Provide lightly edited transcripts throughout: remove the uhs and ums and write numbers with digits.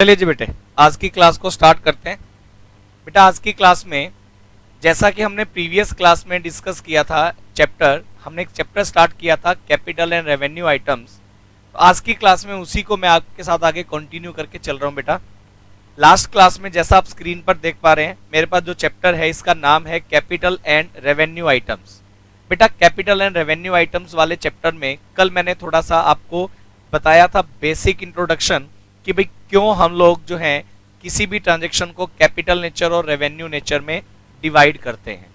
चलिए जी बेटे, आज की क्लास को स्टार्ट करते हैं। बेटा आज की क्लास में जैसा कि हमने प्रीवियस क्लास में डिस्कस किया था हमने एक चैप्टर स्टार्ट किया था कैपिटल एंड रेवेन्यू आइटम्स। तो आज की क्लास में उसी को मैं आपके साथ आगे कंटिन्यू करके चल रहा हूं। बेटा लास्ट क्लास में जैसा आप स्क्रीन पर देख पा रहे हैं, मेरे पास जो चैप्टर है इसका नाम है कैपिटल एंड रेवेन्यू आइटम्स। बेटा कैपिटल एंड रेवेन्यू आइटम्स वाले चैप्टर में कल मैंने थोड़ा सा आपको बताया था बेसिक इंट्रोडक्शन कि भाई क्यों हम लोग जो हैं किसी भी ट्रांजैक्शन को कैपिटल नेचर और रेवेन्यू नेचर में डिवाइड करते हैं।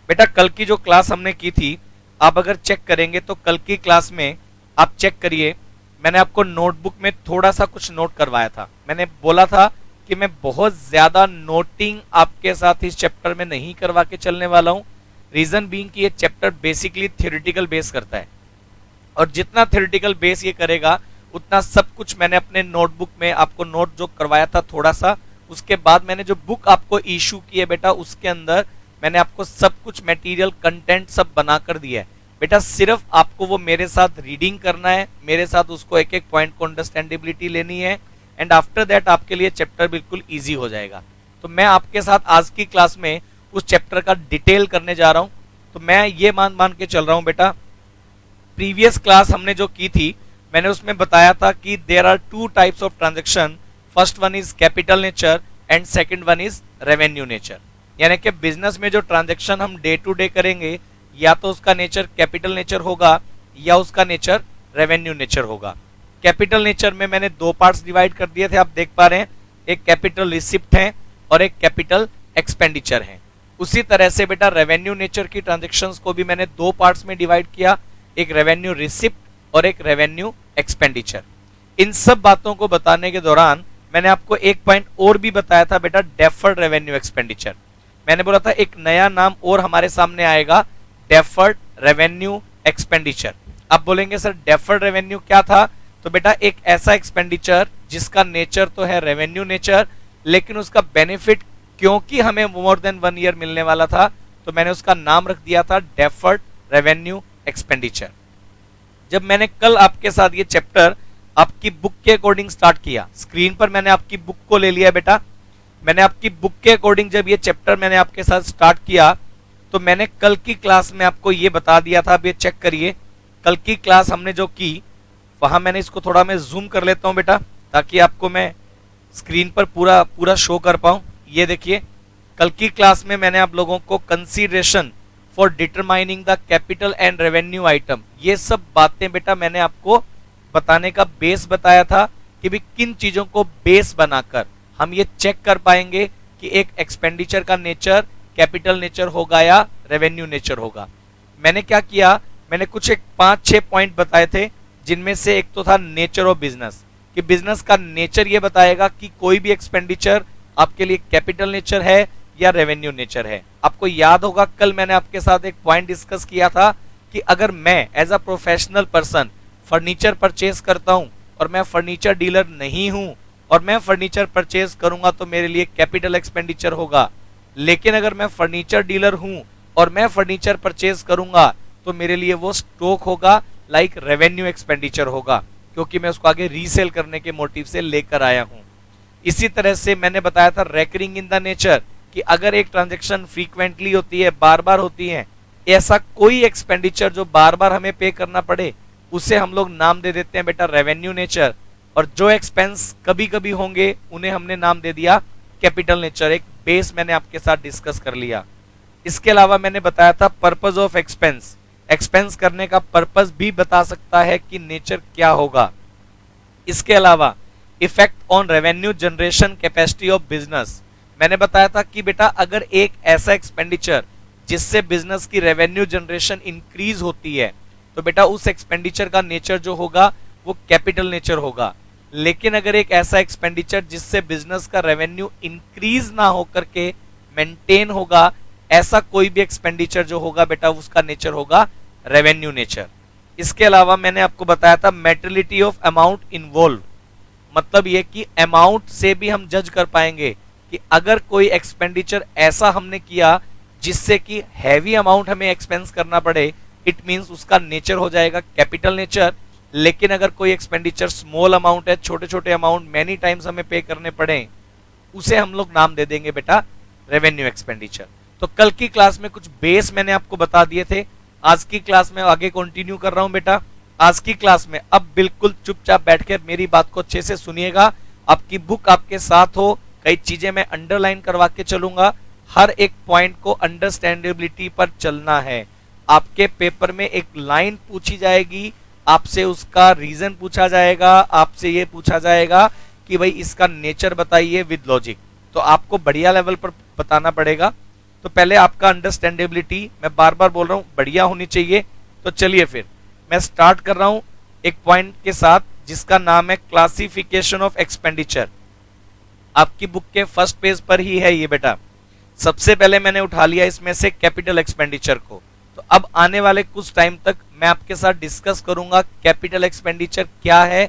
बेटा कल की जो क्लास हमने की थी, आप अगर चेक करेंगे तो कल की क्लास में आप चेक करिए, मैंने आपको नोटबुक में थोड़ा सा कुछ नोट करवाया था। मैंने बोला था कि मैं बहुत ज्यादा नोटिंग आपके साथ इस चैप्टर में नहीं करवा के चलने वाला हूं। रीजन बीइंग कि ये चैप्टर बेसिकली थ्योरेटिकल बेस करता है और जितना थ्योरेटिकल बेस ये करेगा उतना सब कुछ मैंने अपने नोटबुक में आपको नोट जो करवाया था थोड़ा सा, उसके बाद मैंने जो बुक आपको इशू की है बेटा उसके अंदर मैंने आपको सब कुछ मटेरियल कंटेंट सब बना कर दिया है। बेटा सिर्फ आपको वो मेरे साथ रीडिंग करना है, मेरे साथ उसको एक एक पॉइंट को अंडरस्टैंडेबिलिटी लेनी है एंड आफ्टर दैट आपके लिए चैप्टर बिल्कुल ईजी हो जाएगा। तो मैं आपके साथ आज की क्लास में उस चैप्टर का डिटेल करने जा रहा हूं। तो मैं ये मान के चल रहा हूं बेटा, प्रीवियस क्लास हमने जो की थी मैंने उसमें बताया था कि there are two types of transaction, first one is capital nature and second one is revenue nature. यानी कि बिजनेस में जो ट्रांजैक्शन हम डे टू डे करेंगे या तो उसका नेचर कैपिटल नेचर होगा या उसका नेचर रेवेन्यू नेचर होगा। कैपिटल नेचर में मैंने दो पार्ट्स डिवाइड कर दिए थे, आप देख पा रहे हैं, एक कैपिटल रिसिप्ट है और एक कैपिटल एक्सपेंडिचर है। उसी तरह से बेटा रेवेन्यू नेचर की ट्रांजैक्शंस को भी मैंने दो पार्ट्स में डिवाइड किया, एक रेवेन्यू रिसिप्ट और एक रेवेन्यू एक्सपेंडिचर। इन सब बातों को बताने के दौरान मैंने आपको एक पॉइंट और भी बताया था बेटा, डेफर्ड रेवेन्यू एक्सपेंडिचर। मैंने बोला था एक नया नाम और हमारे सामने आएगा, डेफर्ड रेवेन्यू एक्सपेंडिचर। अब बोलेंगे सर डेफर्ड रेवेन्यू क्या था? तो बेटा एक ऐसा एक्सपेंडिचर जिसका नेचर तो है रेवेन्यू नेचर, लेकिन उसका बेनिफिट क्योंकि हमें मोर देन 1 ईयर मिलने वाला था तो मैंने उसका नाम रख दिया था डेफर्ड रेवेन्यू एक्सपेंडिचर। जब मैंने कल आपके साथ ये चैप्टर आपकी बुक के अकॉर्डिंग स्टार्ट किया, स्क्रीन पर मैंने आपकी बुक को ले लिया बेटा, मैंने आपकी बुक के अकॉर्डिंग जब ये चैप्टर मैंने आपके साथ स्टार्ट किया तो मैंने कल की क्लास में आपको ये बता दिया था। अब ये चेक करिए, कल की क्लास हमने जो की वहां मैंने इसको थोड़ा मैं जूम कर लेता हूं बेटा ताकि आपको मैं स्क्रीन पर पूरा शो कर पाऊं। ये देखिए, कल की क्लास में मैंने आप लोगों को consideration for determining the capital and revenue item, ये सब बातें बेटा मैंने आपको बताने का बेस बताया था कि भी किन चीजों को बेस बनाकर हम ये चेक कर पाएंगे कि एक एक्सपेंडिचर का नेचर कैपिटल नेचर होगा या रेवेन्यू नेचर होगा। मैंने क्या किया, मैंने कुछ एक 5-6 पॉइंट बताए थे, जिनमें से एक तो था नेचर ऑफ बिजनेस, कि बिजनेस का नेचर ये बताएगा कि कोई भी एक्सपेंडिचर आपके लिए कैपिटल नेचर है या रेवेन्यू नेचर है। आपको याद होगा कल मैंने आपके साथ एक पॉइंट डिस्कस किया था कि अगर मैं as a professional person furniture purchase करता हूं और मैं फर्नीचर डीलर नहीं हूं और मैं फर्नीचर परचेज करूंगा तो मेरे लिए कैपिटल एक्सपेंडिचर होगा, लेकिन अगर मैं फर्नीचर डीलर हूं और मैं फर्नीचर परचेज करूंगा तो मेरे लिए वो स्टॉक होगा, लाइक रेवेन्यू एक्सपेंडिचर होगा, क्योंकि मैं उसको आगे रीसेल करने के मोटिव से लेकर आया हूं। इसी तरह से मैंने बताया था रेकरिंग इन द नेचर, कि अगर एक ट्रांजैक्शन फ्रीक्वेंटली होती है, बार बार होती है, ऐसा कोई एक्सपेंडिचर जो बार बार हमें पे करना पड़े उसे हम लोग नाम दे देते हैं बेटा रेवेन्यू नेचर, और जो एक्सपेंस कभी कभी होंगे उन्हें हमने नाम दे दिया कैपिटल नेचर। एक बेस मैंने आपके साथ डिस्कस कर लिया। इसके अलावा मैंने बताया था पर्पस ऑफ एक्सपेंस, एक्सपेंस करने का पर्पस भी बता सकता है कि नेचर क्या होगा। इसके अलावा effect on revenue generation capacity of business, मैंने बताया था कि बेटा अगर एक ऐसा एक्सपेंडिचर जिससे बिजनेस की रेवेन्यू जनरेशन इंक्रीज होती है तो बेटा उस एक्सपेंडिचर का नेचर जो होगा वो कैपिटल नेचर होगा। लेकिन अगर एक ऐसा एक्सपेंडिचर जिससे बिजनेस का रेवेन्यू इंक्रीज ना होकर के मेंटेन होगा, ऐसा कोई भी एक्सपेंडिचर जो होगा बेटा उसका नेचर होगा रेवेन्यू नेचर। इसके अलावा मैंने आपको बताया था मेटेरियलिटी ऑफ अमाउंट इन्वॉल्व, मतलब ये कि अमाउंट से भी हम जज कर पाएंगे कि अगर कोई एक्सपेंडिचर ऐसा हमने किया जिससे कि हैवी अमाउंट हमें एक्सपेंस करना पड़े, इट मींस उसका नेचर हो जाएगा कैपिटल नेचर। लेकिन अगर कोई एक्सपेंडिचर स्मॉल अमाउंट है, छोटे छोटे अमाउंट मैनी टाइम्स हमें पे करने पड़े, उसे हम लोग नाम दे देंगे बेटा रेवेन्यू एक्सपेंडिचर। तो कल की क्लास में कुछ बेस मैंने आपको बता दिए थे, आज की क्लास में आगे कंटिन्यू कर रहा हूं बेटा। आज की क्लास में अब बिल्कुल चुपचाप बैठकर मेरी बात को अच्छे से सुनिएगा, आपकी बुक आपके साथ हो, कई चीजें मैं अंडरलाइन करवा के चलूंगा, हर एक पॉइंट को अंडरस्टैंडेबिलिटी पर चलना है। आपके पेपर में एक लाइन पूछी जाएगी, आपसे उसका रीजन पूछा जाएगा, आपसे ये पूछा जाएगा कि भाई इसका नेचर बताइए विद लॉजिक, तो आपको बढ़िया लेवल पर बताना पड़ेगा। तो पहले आपका अंडरस्टैंडेबिलिटी, मैं बार बार बोल रहा हूं, बढ़िया होनी चाहिए। तो चलिए फिर मैं स्टार्ट कर रहा हूं एक पॉइंट के साथ जिसका नाम है क्लासिफिकेशन ऑफ एक्सपेंडिचर। आपकी बुक के फर्स्ट पेज पर ही है ये बेटा। सबसे पहले मैंने उठा लिया इसमें से कैपिटल एक्सपेंडिचर को। तो अब आने वाले कुछ टाइम तक मैं आपके साथ डिस्कस करूंगा कैपिटल एक्सपेंडिचर क्या है,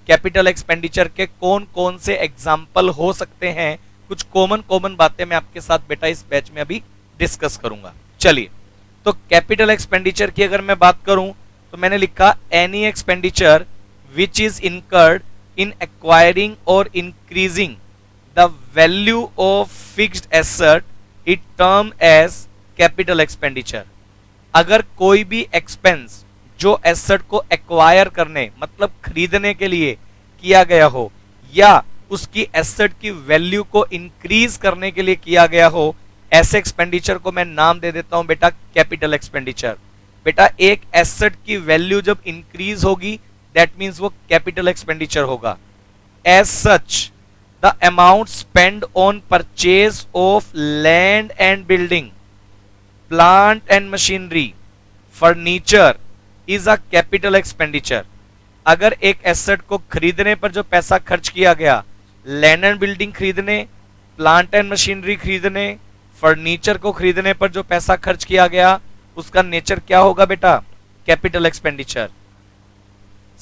कैपिटल एक्सपेंडिचर के कौन कौन से एग्जाम्पल हो सकते हैं, कुछ कॉमन बातें मैं आपके साथ बेटा इस बैच में अभी डिस्कस करूंगा। चलिए, तो कैपिटल एक्सपेंडिचर की अगर मैं बात करूं तो मैंने लिखा any expenditure which is incurred in acquiring or increasing the value of fixed asset it term as capital expenditure. अगर कोई भी एक्सपेंस जो एसेट को एक्वायर करने मतलब खरीदने के लिए किया गया हो या उसकी एसेट की वैल्यू को इंक्रीज करने के लिए किया गया हो, ऐसे एक्सपेंडिचर को मैं नाम दे देता हूं बेटा कैपिटल एक्सपेंडिचर। बेटा एक एसेट की वैल्यू जब इंक्रीज होगी दैट मींस वो कैपिटल एक्सपेंडिचर होगा। As such the amount spend on purchase of land and building, plant and machinery, furniture is a capital expenditure. अगर एक एसेट को खरीदने पर जो पैसा खर्च किया गया, लैंड एंड बिल्डिंग खरीदने, प्लांट एंड मशीनरी खरीदने, फर्नीचर को खरीदने पर जो पैसा खर्च किया गया, उसका नेचर क्या होगा बेटा? Capital expenditure.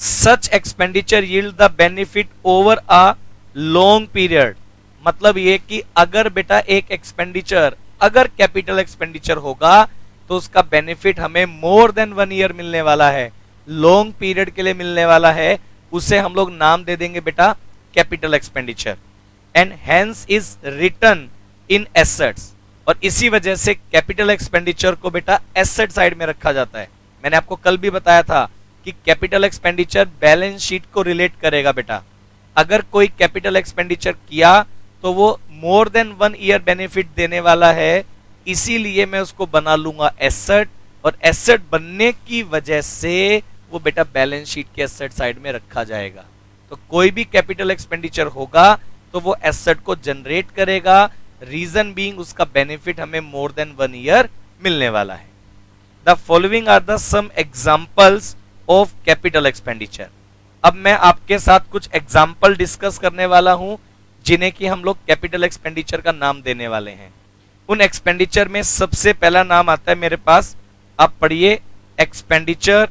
Such expenditure yield the benefit over a long period. मतलब ये कि अगर बेटा एक एक्सपेंडिचर अगर कैपिटल एक्सपेंडिचर होगा तो उसका बेनिफिट हमें मोर देन 1 ईयर मिलने वाला है, लॉन्ग पीरियड के लिए मिलने वाला है, उसे हम लोग नाम दे देंगे बेटा capital expenditure. And hence is written in assets. और इसी वजह से कैपिटल एक्सपेंडिचर को बेटा एसेट साइड में रखा जाता है। मैंने आपको कल भी बताया था कि कैपिटल एक्सपेंडिचर बैलेंस शीट को रिलेट करेगा बेटा। अगर कोई कैपिटल एक्सपेंडिचर किया तो वो मोर देन 1 ईयर बेनिफिट देने वाला है, इसीलिए मैं उसको बना लूंगा एसेट, और एसेट बनने की वजह से वो बेटा बैलेंस शीट के एसेट साइड में रखा जाएगा। तो कोई भी कैपिटल एक्सपेंडिचर होगा तो वो एसेट को जनरेट करेगा, रीजन बीइंग उसका बेनिफिट हमें मोर देन 1 ईयर मिलने वाला है। The following are the some examples of capital expenditure. अब मैं आपके साथ कुछ एग्जांपल डिस्कस करने वाला हूं जिन्हें कि हम लोग कैपिटल एक्सपेंडिचर का नाम देने वाले हैं। उन एक्सपेंडिचर में सबसे पहला नाम आता है मेरे पास, आप पढ़िए, expenditure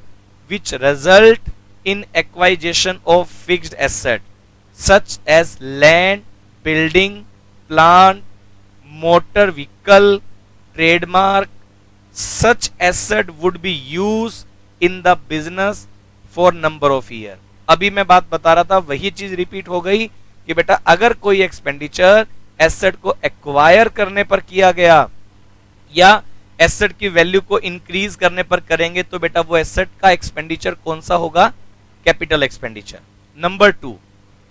which result in acquisition of fixed asset such as land, building, plant, motor vehicle, trademark. Such asset would be use in the business for number of year. अभी मैं बात बता रहा था, वही चीज रिपीट हो गई कि बेटा अगर कोई एक्सपेंडिचर एसेट को एक्वायर करने पर किया गया या एसेट की वैल्यू को इंक्रीज करने पर करेंगे तो बेटा वो एसेट का एक्सपेंडिचर कौन सा होगा? Capital expenditure. Number 2,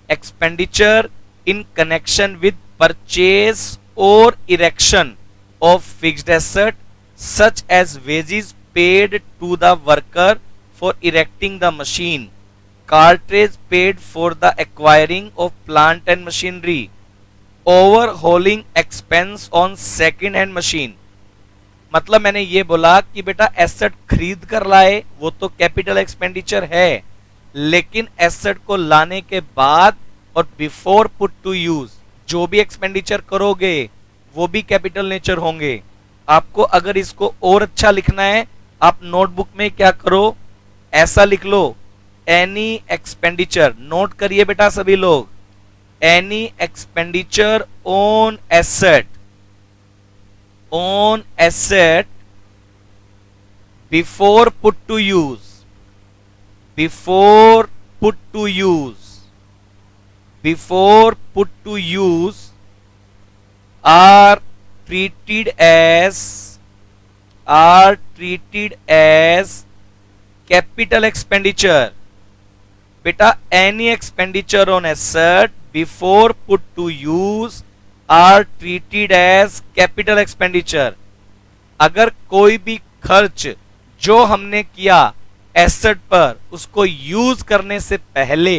expenditure in connection with purchase or erection of fixed asset such as wages paid to the worker for erecting the machine, cartridge paid for the acquiring of plant and machinery, overhauling expense on second hand machine। मतलब मैंने ये बोला कि बेटा asset खरीद कर लाए वो तो कैपिटल एक्सपेंडिचर है, लेकिन एसेट को लाने के बाद और बिफोर पुट टू यूज जो भी एक्सपेंडिचर करोगे वो भी कैपिटल नेचर होंगे। आपको अगर इसको और अच्छा लिखना है, आप नोटबुक में क्या करो, ऐसा लिख लो, एनी एक्सपेंडिचर, नोट करिए बेटा सभी लोग, any expenditure on asset before put to use before put to use, before put to use are treated as, are treated as capital expenditure. बेटा any expenditure on asset before put to use are treated as capital expenditure. अगर कोई भी खर्च जो हमने किया asset पर उसको यूज करने से पहले,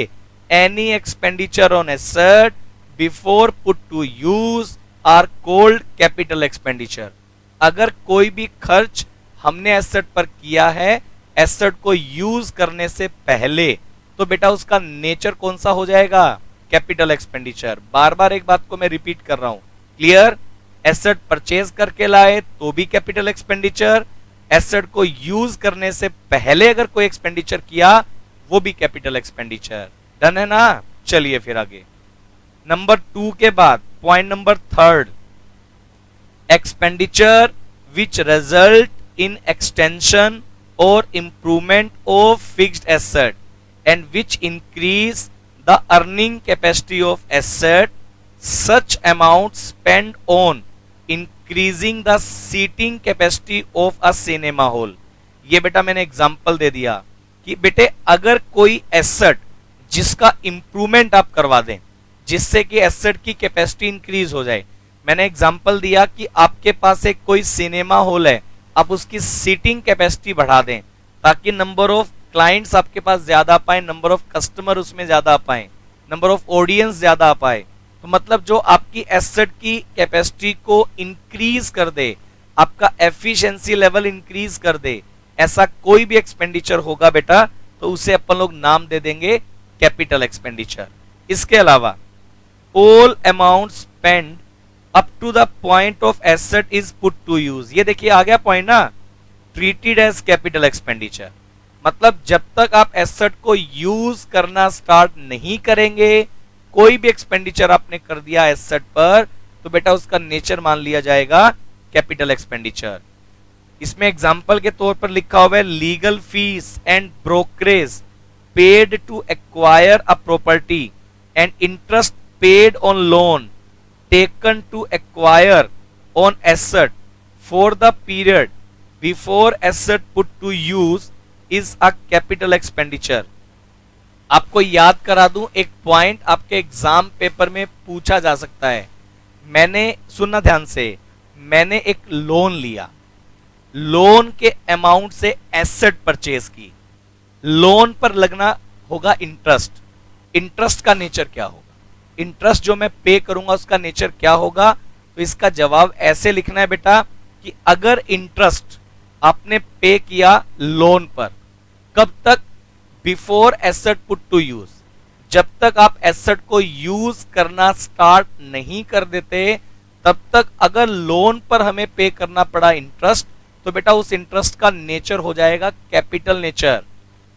any expenditure on asset before put to use are called capital expenditure. अगर कोई भी खर्च हमने एसेट पर किया है एसेट को यूज करने से पहले, तो बेटा उसका नेचर कौन सा हो जाएगा? Capital expenditure. बार बार एक बात को मैं रिपीट कर रहा हूं, क्लियर? एसेट परचेज करके लाए तो भी कैपिटल एक्सपेंडिचर, एसेट को यूज करने से पहले अगर कोई एक्सपेंडिचर किया वो भी कैपिटल एक्सपेंडिचर। डन है ना? चलिए फिर आगे नंबर 2 के बाद point number 3, expenditure which result in extension or improvement of fixed asset and which increase the earning capacity of asset, such amount spend on increasing the seating capacity of a cinema hall. ये बेटा मैंने example दे दिया कि बेटे अगर कोई asset जिसका improvement आप करवा दें जिससे कि एसेट की कैपेसिटी इंक्रीज हो जाए, मैंने एग्जांपल दिया कि आपके पास एक कोई सिनेमा हॉल है, आप उसकी सीटिंग कैपेसिटी बढ़ा दें ताकि नंबर ऑफ क्लाइंट्स आपके पास ज्यादा आ पाए, नंबर ऑफ कस्टमर उसमें ज्यादा आ पाए, नंबर ऑफ ऑडियंस ज्यादा आ पाए। तो मतलब जो आपकी एसेट की कैपेसिटी को इंक्रीज कर दे, आपका एफिशिएंसी लेवल इंक्रीज कर दे, ऐसा कोई भी एक्सपेंडिचर होगा बेटा तो उसे अपन लोग नाम दे देंगे कैपिटल एक्सपेंडिचर। इसके अलावा all amount spend up to the point of asset is put to use. ये देखिए आ गया पॉइंट ना, ट्रीटेड एज कैपिटल एक्सपेंडिचर। मतलब जब तक आप एसेट को यूज करना स्टार्ट नहीं करेंगे, कोई भी एक्सपेंडिचर आपने कर दिया एसेट पर, तो बेटा उसका नेचर मान लिया जाएगा कैपिटल एक्सपेंडिचर। इसमें एग्जांपल के तौर पर लिखा हुआ है legal fees and brokerage paid to acquire a property and interest paid on loan taken to acquire on asset for the period before asset put to use is a capital expenditure. आपको याद करा दूं, एक point आपके exam paper में पूछा जा सकता है। मैंने, सुनना ध्यान से, मैंने एक लोन लिया, लोन के अमाउंट से एसेट परचेज की, लोन पर लगना होगा इंटरेस्ट, इंटरेस्ट का नेचर क्या होगा, इंटरेस्ट जो मैं पे करूंगा उसका नेचर क्या होगा? तो इसका जवाब ऐसे लिखना है बेटा कि अगर इंटरेस्ट आपने पे किया लोन पर, कब तक? Before asset put to use. जब तक आप एसेट को यूज करना स्टार्ट नहीं कर देते तब तक अगर लोन पर हमें पे करना पड़ा इंटरेस्ट, तो बेटा उस इंटरेस्ट का नेचर हो जाएगा कैपिटल नेचर।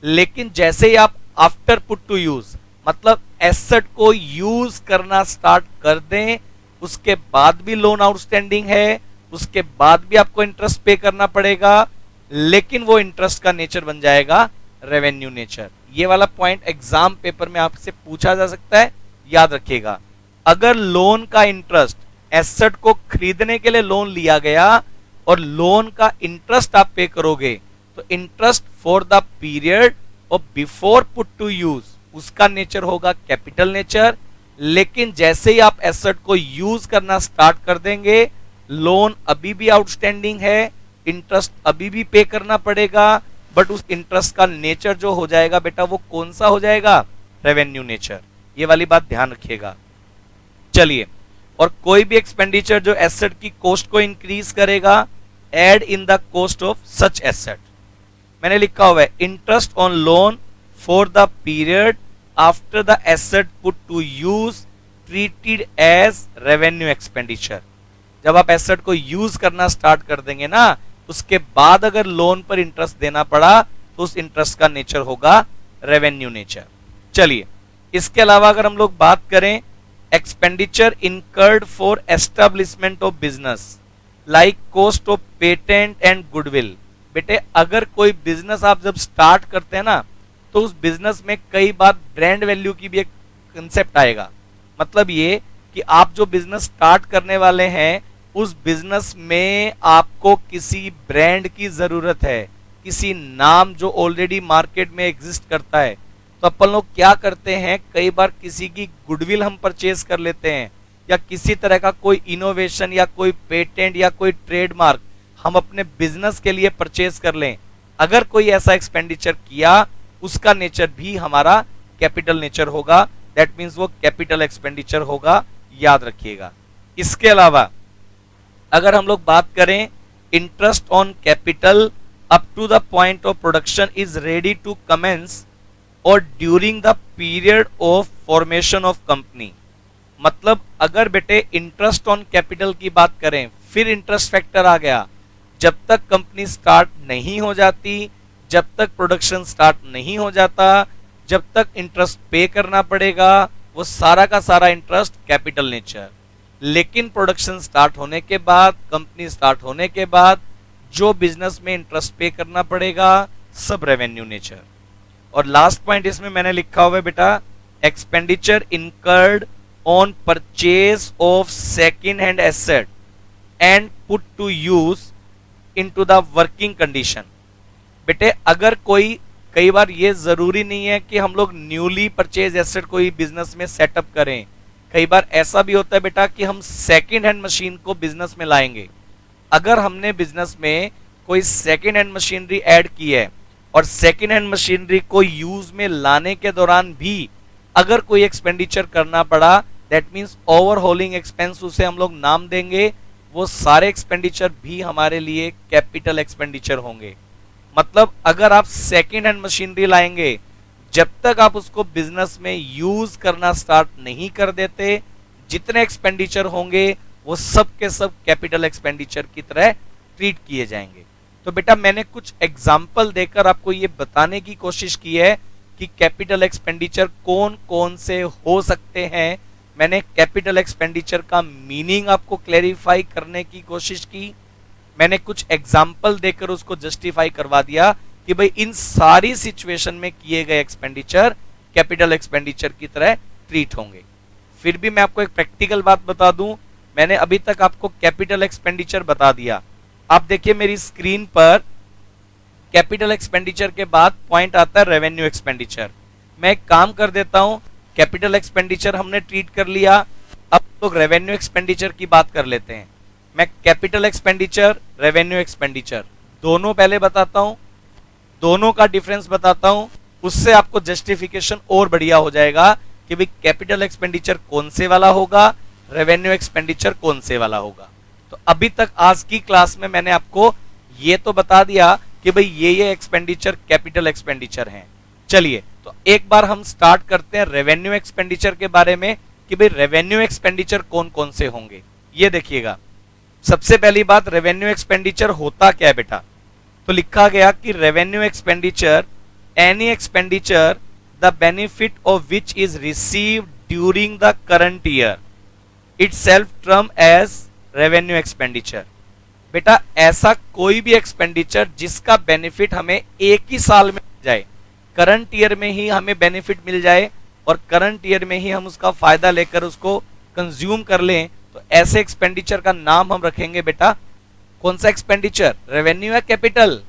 लेकिन जैसे ही आप आफ्टर पुट टू यूज, मतलब एसेट को यूज करना स्टार्ट कर दें, उसके बाद भी लोन आउटस्टैंडिंग है, उसके बाद भी आपको इंटरेस्ट पे करना पड़ेगा, लेकिन वो इंटरेस्ट का नेचर बन जाएगा रेवेन्यू नेचर। ये वाला पॉइंट एग्जाम पेपर में आपसे पूछा जा सकता है, याद रखिएगा। अगर लोन का इंटरेस्ट, एसेट को खरीदने के लिए लोन लिया गया और लोन का इंटरेस्ट आप पे करोगे, तो इंटरेस्ट फॉर द पीरियड और बिफोर पुट टू यूज उसका नेचर होगा कैपिटल नेचर। लेकिन जैसे ही आप एसेट को यूज करना स्टार्ट कर देंगे, लोन अभी भी आउटस्टैंडिंग है, इंटरेस्ट अभी भी पे करना पड़ेगा, बट उस इंटरेस्ट का नेचर जो हो जाएगा बेटा वो कौन सा हो जाएगा? Revenue nature. ये वाली बात ध्यान रखिएगा। चलिए, और कोई भी एक्सपेंडिचर जो एसेट की कॉस्ट को इंक्रीज करेगा, add in the cost of such asset. मैंने लिखा हुआ है interest on loan for the period after the asset put to use treated as revenue expenditure. जब आप एसेट को यूज करना स्टार्ट कर देंगे ना, उसके बाद अगर लोन पर इंटरेस्ट देना पड़ा तो उस इंटरेस्ट का नेचर होगा रेवेन्यू नेचर। चलिए, इसके अलावा अगर हम लोग बात करें expenditure incurred for establishment of business like cost of patent and goodwill. बेटे अगर कोई बिजनेस आप जब स्टार्ट करते हैं ना, तो उस बिजनेस में कई बार ब्रांड वैल्यू की भी एक कंसेप्ट आएगा। मतलब ये कि आप जो बिजनेस स्टार्ट करने वाले हैं उस बिजनेस में आपको किसी ब्रांड की जरूरत है, किसी नाम जो ऑलरेडी मार्केट में एग्जिस्ट करता है। तो अपन लोग क्या करते हैं, कई बार किसी की गुडविल हम परचेज कर लेते हैं, या किसी तरह का कोई इनोवेशन या कोई पेटेंट या कोई ट्रेडमार्क हम अपने बिजनेस के लिए परचेज कर लें। अगर कोई ऐसा एक्सपेंडिचर किया, उसका नेचर भी हमारा कैपिटल नेचर होगा। दैट मीन्स वो कैपिटल एक्सपेंडिचर होगा, याद रखिएगा। इसके अलावा अगर हम लोग बात करें interest on capital up to the point of production is ready to commence or during the period of formation of company. मतलब अगर बेटे इंटरेस्ट ऑन कैपिटल की बात करें, फिर इंटरेस्ट फैक्टर आ गया। जब तक कंपनी स्टार्ट नहीं हो जाती, जब तक प्रोडक्शन स्टार्ट नहीं हो जाता, जब तक इंटरेस्ट पे करना पड़ेगा, वो सारा का सारा इंटरेस्ट कैपिटल नेचर। लेकिन प्रोडक्शन स्टार्ट होने के बाद, कंपनी स्टार्ट होने के बाद जो बिजनेस में इंटरेस्ट पे करना पड़ेगा, सब रेवेन्यू नेचर। और लास्ट पॉइंट इसमें मैंने लिखा हुआ है बेटा, expenditure incurred on purchase of second hand asset and put to use into the working condition. बेटे अगर कोई, कई बार ये जरूरी नहीं है कि हम लोग न्यूली परचेज एसेट कोई बिजनेस में सेटअप करें। कई बार ऐसा भी होता है बेटा कि हम सेकेंड हैंड मशीन को बिजनेस में लाएंगे। अगर हमने बिजनेस में कोई सेकेंड हैंड मशीनरी ऐड की है और सेकेंड हैंड मशीनरी को यूज में लाने के दौरान भी अगर कोई एक्सपेंडिचर करना पड़ा, दैट मीन्स ओवरहोलिंग एक्सपेंस उसे हम लोग नाम देंगे। वो सारे एक्सपेंडिचर भी हमारे लिए कैपिटल एक्सपेंडिचर होंगे। मतलब अगर आप सेकेंड हैंड मशीनरी लाएंगे, जब तक आप उसको बिजनेस में यूज करना स्टार्ट नहीं कर देते, जितने एक्सपेंडिचर होंगे वो सब के सब कैपिटल एक्सपेंडिचर की तरह ट्रीट किए जाएंगे। तो बेटा मैंने कुछ एग्जाम्पल देकर आपको ये बताने की कोशिश की है कि कैपिटल एक्सपेंडिचर कौन कौन से हो सकते हैं। मैंने कैपिटल एक्सपेंडिचर का मीनिंग आपको क्लैरिफाई करने की कोशिश की। मैंने कुछ एग्जाम्पल देकर उसको जस्टिफाई करवा दिया कि भाई इन सारी सिचुएशन में किए गए एक्सपेंडिचर कैपिटल एक्सपेंडिचर की तरह ट्रीट होंगे। फिर भी मैं आपको एक प्रैक्टिकल बात बता दूं, मैंने अभी तक आपको कैपिटल एक्सपेंडिचर बता दिया। आप देखिए मेरी स्क्रीन पर कैपिटल एक्सपेंडिचर के बाद पॉइंट आता है रेवेन्यू एक्सपेंडिचर। मैं एक काम कर देता हूं, कैपिटल एक्सपेंडिचर हमने ट्रीट कर लिया, अब तो रेवेन्यू एक्सपेंडिचर की बात कर लेते हैं। मैं कैपिटल एक्सपेंडिचर, रेवेन्यू एक्सपेंडिचर दोनों पहले बताता हूं, दोनों का डिफरेंस बताता हूं, उससे आपको जस्टिफिकेशन और बढ़िया हो जाएगा कि भाई कैपिटल एक्सपेंडिचर कौन से वाला होगा, रेवेन्यू एक्सपेंडिचर कौन से वाला होगा। तो अभी तक आज की क्लास में मैंने आपको ये तो बता दिया कि भाई ये एक्सपेंडिचर कैपिटल एक्सपेंडिचर हैं। चलिए तो एक बार हम स्टार्ट करते हैं रेवेन्यू एक्सपेंडिचर के बारे में कि भाई रेवेन्यू एक्सपेंडिचर कौन कौन से होंगे। ये देखिएगा, सबसे पहली बात रेवेन्यू एक्सपेंडिचर होता क्या है बेटा, तो लिखा गया कि revenue expenditure any expenditure the benefit of which is received during the current year itself term as revenue expenditure. बेटा ऐसा कोई भी एक्सपेंडिचर जिसका बेनिफिट हमें एक ही साल में मिल जाए, करंट ईयर में ही हमें बेनिफिट मिल जाए और करंट ईयर में ही हम उसका फायदा लेकर उसको कंज्यूम कर लें, तो ऐसे एक्सपेंडिचर का नाम हम रखेंगे बेटा कौन सा एक्सपेंडिचर, रेवेन्यू या कैपिटल,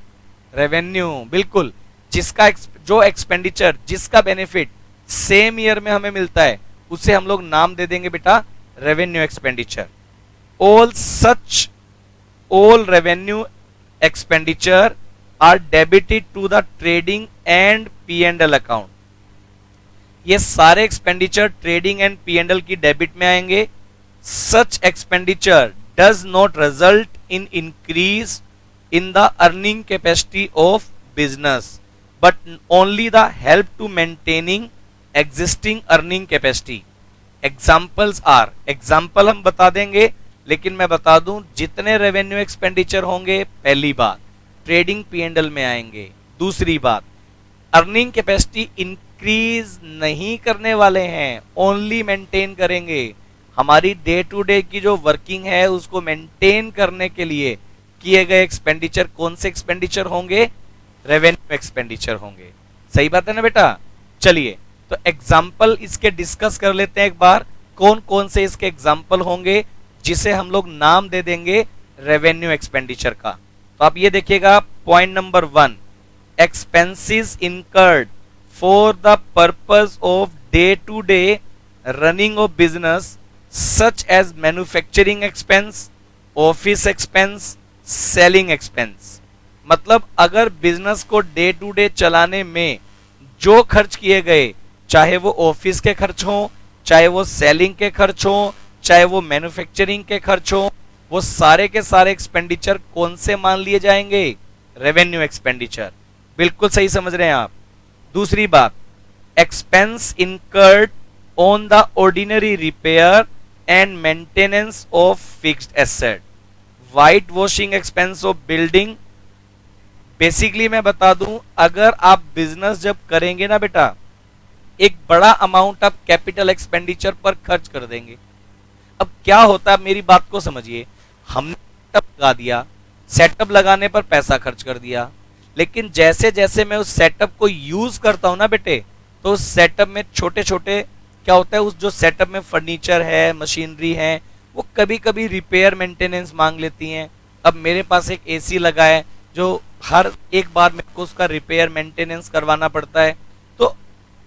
रेवेन्यू। बिल्कुल, जिसका जो एक्सपेंडिचर जिसका बेनिफिट सेम ईयर में हमें मिलता है उसे हम लोग नाम दे देंगे बेटा revenue expenditure. all revenue expenditure are debited to the trading and P&L account। ये सारे एक्सपेंडिचर ट्रेडिंग एंड P&L की डेबिट में आएंगे। Such expenditure does not result in increase in the earning capacity of business but only the help to maintaining existing earning capacity। Examples are, example हम बता देंगे, लेकिन मैं बता दूं जितने रेवेन्यू एक्सपेंडिचर होंगे, पहली बात ट्रेडिंग P&L में आएंगे, दूसरी बात अर्निंग कैपेसिटी इंक्रीज नहीं करने वाले हैं, ओनली मेंटेन करेंगे। हमारी डे टू डे की जो वर्किंग है उसको मेंटेन करने के लिए किए गए एक्सपेंडिचर कौन से एक्सपेंडिचर होंगे, रेवेन्यू एक्सपेंडिचर होंगे। सही बात है ना बेटा। चलिए तो एग्जाम्पल इसके डिस्कस कर लेते हैं एक बार, कौन कौन से इसके एग्जाम्पल होंगे जिसे हम लोग नाम दे देंगे रेवेन्यू एक्सपेंडिचर का। तो आप ये देखिएगा, point number 1, expenses incurred for the purpose of day to day running of business such as manufacturing expense, office expense, selling expense. मतलब अगर बिजनेस को डे टू डे चलाने में जो खर्च किए गए, चाहे वो ऑफिस के खर्च हो, चाहे वो सेलिंग के खर्च हो, चाहे वो मैन्युफैक्चरिंग के खर्च हो, वो सारे के सारे एक्सपेंडिचर कौन से मान लिए जाएंगे? Revenue expenditure. बिल्कुल सही समझ रहे हैं आप। दूसरी बात, expense incurred on the ordinary repair and maintenance of fixed asset, white washing expense of building. Basically मैं बता दूं, अगर आप बिजनेस जब करेंगे ना बेटा, एक बड़ा अमाउंट आप कैपिटल एक्सपेंडिचर पर खर्च कर देंगे। अब क्या होता है, मेरी बात को समझिए, हमने सेटअप लगा दिया, सेटअप लगाने पर पैसा खर्च कर दिया, लेकिन जैसे जैसे मैं उस सेटअप को यूज करता हूं ना बेटे, तो उस सेटअप में छोटे छोटे क्या होता है, उस जो सेटअप में फर्नीचर है, मशीनरी है, वो कभी कभी रिपेयर मेंटेनेंस मांग लेती हैं। अब मेरे पास एक एसी लगा है जो हर एक बार मेरे को उसका रिपेयर मेंटेनेंस करवाना पड़ता है। तो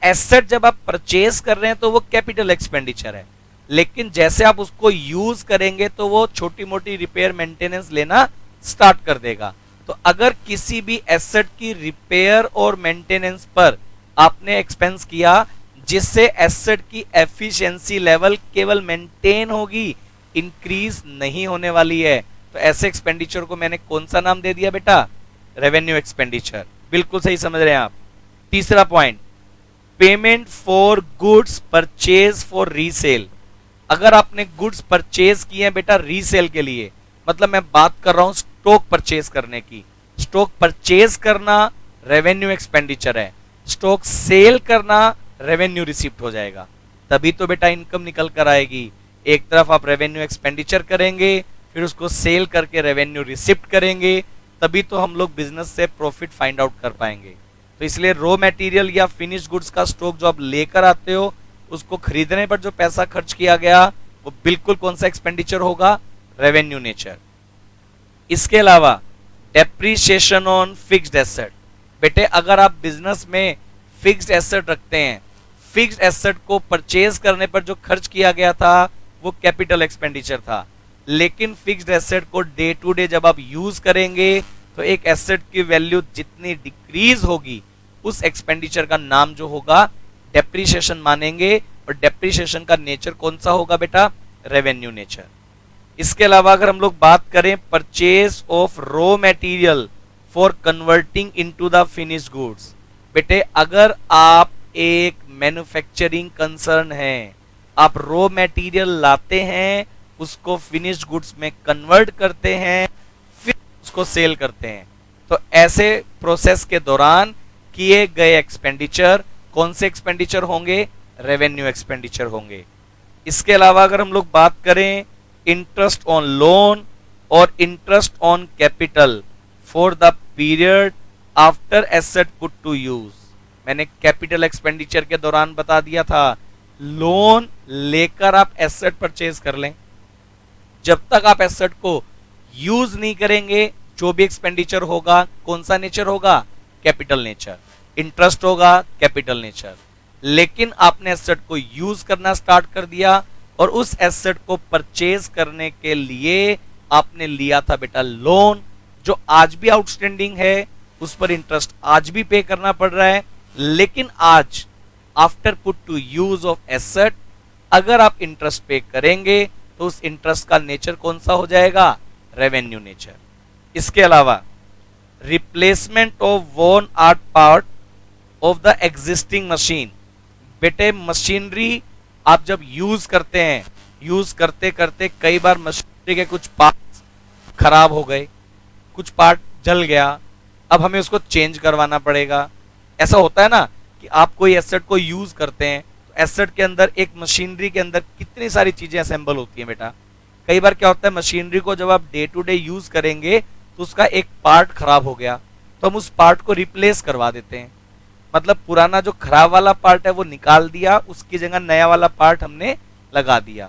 एसेट जब आप परचेज कर रहे हैं तो वो कैपिटल एक्सपेंडिचर है, लेकिन जैसे आप उसको यूज करेंगे तो वो छोटी मोटी रिपेयर मेंटेनेंस लेना स्टार्ट कर देगा। तो अगर किसी भी एसेट की रिपेयर और मेंटेनेंस पर आपने एक्सपेंस किया, जिससे एसेट की एफिशिएंसी लेवल केवल मेंटेन होगी, इंक्रीज नहीं होने वाली है, तो ऐसे एक्सपेंडिचर को मैंने कौन सा नाम दे दिया बेटा? Revenue expenditure. बिल्कुल सही समझ रहे हैं आप। तीसरा point, payment for goods purchase for resale. अगर आपने गुड्स परचेज किए हैं बेटा रीसेल के लिए, मतलब मैं बात कर रहा हूं स्टॉक परचेज करने की। स्टॉक परचेज करना रेवेन्यू एक्सपेंडिचर है, स्टॉक सेल करना रेवेन्यू रिसिप्ट हो जाएगा। तभी तो बेटा इनकम निकल कर आएगी। एक तरफ आप रेवेन्यू एक्सपेंडिचर करेंगे, फिर उसको सेल करके रेवेन्यू रिसिप्ट करेंगे, तभी तो हम लोग बिजनेस से प्रॉफिट फाइंड आउट कर पाएंगे। तो इसलिए रॉ मटेरियल या फिनिश गुड्स का स्टॉक जो आप लेकर आते हो, उसको खरीदने पर जो पैसा खर्च किया गया, वो बिल्कुल कौन सा एक्सपेंडिचर होगा? Revenue nature. इसके अलावा डेप्रीशिएशन ऑन फिक्स्ड एसेट। बेटे अगर आप बिजनेस में फिक्स्ड एसेट रखते हैं, फिक्स्ड एसेट को परचेज करने पर जो खर्च किया गया था वो कैपिटल एक्सपेंडिचर था, लेकिन फिक्स्ड एसेट को डे टू डे जब आप यूज करेंगे तो एक एसेट की वैल्यू जितनी डिक्रीज होगी, उस एक्सपेंडिचर का नाम जो होगा डेप्रीशिएशन मानेंगे। और डेप्रीशिएशन का नेचर कौन सा होगा बेटा? Revenue nature. इसके अलावा अगर हम लोग बात करें purchase of raw material for converting into the finished goods. बेटे अगर आप एक मैन्युफैक्चरिंग कंसर्न है, आप रॉ मटेरियल लाते हैं, उसको फिनिश्ड गुड्स में कन्वर्ट करते हैं, फिर उसको सेल करते हैं, तो ऐसे प्रोसेस के दौरान किए गए एक्सपेंडिचर कौन से एक्सपेंडिचर होंगे? रेवेन्यू एक्सपेंडिचर होंगे। इसके अलावा अगर हम लोग बात करें इंटरेस्ट ऑन लोन और interest on capital for the period after asset put to use, मैंने कैपिटल एक्सपेंडिचर के दौरान बता दिया था, लोन लेकर आप एसेट परचेज कर लें, जब तक आप एसेट को यूज नहीं करेंगे, जो भी एक्सपेंडिचर होगा कौन सा नेचर होगा? Capital nature. इंटरेस्ट होगा कैपिटल नेचर। लेकिन आपने एसेट को यूज करना स्टार्ट कर दिया और उस एसेट को परचेज करने के लिए आपने लिया था बेटा लोन, जो आज भी आउटस्टैंडिंग है, उस पर इंटरेस्ट आज भी पे करना पड़ रहा है। लेकिन आज after put to use of asset अगर आप इंटरेस्ट पे करेंगे तो उस इंटरेस्ट का नेचर कौन सा हो जाएगा? Revenue nature. इसके अलावा रिप्लेसमेंट ऑफ वोन art part of the existing machine. बेटे मशीनरी आप जब यूज करते हैं, यूज करते करते कई बार मशीनरी के कुछ पार्ट खराब हो गए, कुछ पार्ट जल गया, अब हमें उसको चेंज करवाना पड़ेगा। ऐसा होता है ना कि आप कोई एसेट को यूज करते हैं, तो एसेट के अंदर एक मशीनरी के अंदर कितनी सारी चीजें असेंबल होती हैं बेटा। कई बार क्या होता है, मशीनरी को जब आप डे टू डे यूज करेंगे तो उसका एक पार्ट खराब हो गया, तो हम उस पार्ट को रिप्लेस करवा देते हैं। मतलब पुराना जो खराब वाला पार्ट है वो निकाल दिया, उसकी जगह नया वाला पार्ट हमने लगा दिया।